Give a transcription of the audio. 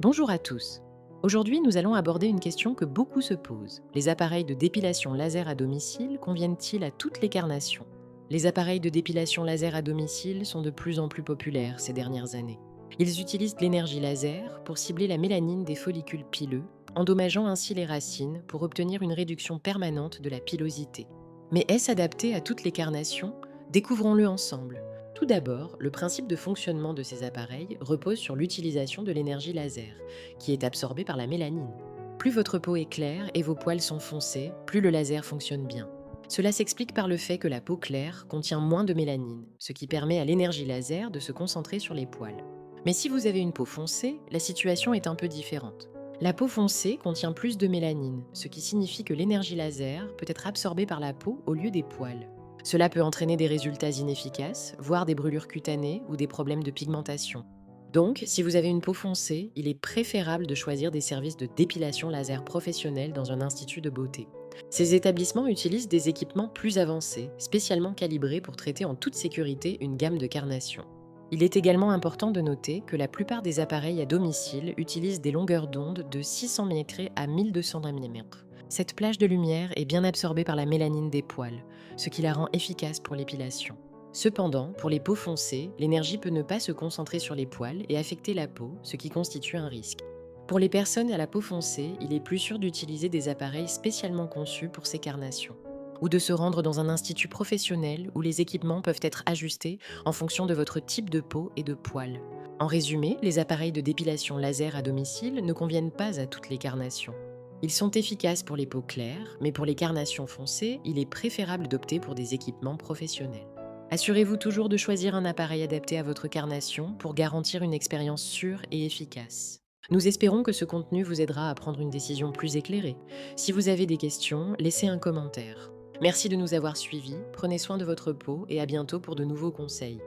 Bonjour à tous. Aujourd'hui, nous allons aborder une question que beaucoup se posent. Les appareils de dépilation laser à domicile conviennent-ils à toutes les carnations? Les appareils de dépilation laser à domicile sont de plus en plus populaires ces dernières années. Ils utilisent l'énergie laser pour cibler la mélanine des follicules pileux, endommageant ainsi les racines pour obtenir une réduction permanente de la pilosité. Mais est-ce adapté à toutes les carnations? Découvrons-le ensemble. Tout d'abord, le principe de fonctionnement de ces appareils repose sur l'utilisation de l'énergie laser, qui est absorbée par la mélanine. Plus votre peau est claire et vos poils sont foncés, plus le laser fonctionne bien. Cela s'explique par le fait que la peau claire contient moins de mélanine, ce qui permet à l'énergie laser de se concentrer sur les poils. Mais si vous avez une peau foncée, la situation est un peu différente. La peau foncée contient plus de mélanine, ce qui signifie que l'énergie laser peut être absorbée par la peau au lieu des poils. Cela peut entraîner des résultats inefficaces, voire des brûlures cutanées ou des problèmes de pigmentation. Donc, si vous avez une peau foncée, il est préférable de choisir des services de dépilation laser professionnels dans un institut de beauté. Ces établissements utilisent des équipements plus avancés, spécialement calibrés pour traiter en toute sécurité une gamme de carnations. Il est également important de noter que la plupart des appareils à domicile utilisent des longueurs d'onde de 600 micrés à 1200 mm. Cette plage de lumière est bien absorbée par la mélanine des poils, ce qui la rend efficace pour l'épilation. Cependant, pour les peaux foncées, l'énergie peut ne pas se concentrer sur les poils et affecter la peau, ce qui constitue un risque. Pour les personnes à la peau foncée, il est plus sûr d'utiliser des appareils spécialement conçus pour ces carnations, ou de se rendre dans un institut professionnel où les équipements peuvent être ajustés en fonction de votre type de peau et de poils. En résumé, les appareils de dépilation laser à domicile ne conviennent pas à toutes les carnations. Ils sont efficaces pour les peaux claires, mais pour les carnations foncées, il est préférable d'opter pour des équipements professionnels. Assurez-vous toujours de choisir un appareil adapté à votre carnation pour garantir une expérience sûre et efficace. Nous espérons que ce contenu vous aidera à prendre une décision plus éclairée. Si vous avez des questions, laissez un commentaire. Merci de nous avoir suivis, prenez soin de votre peau et à bientôt pour de nouveaux conseils.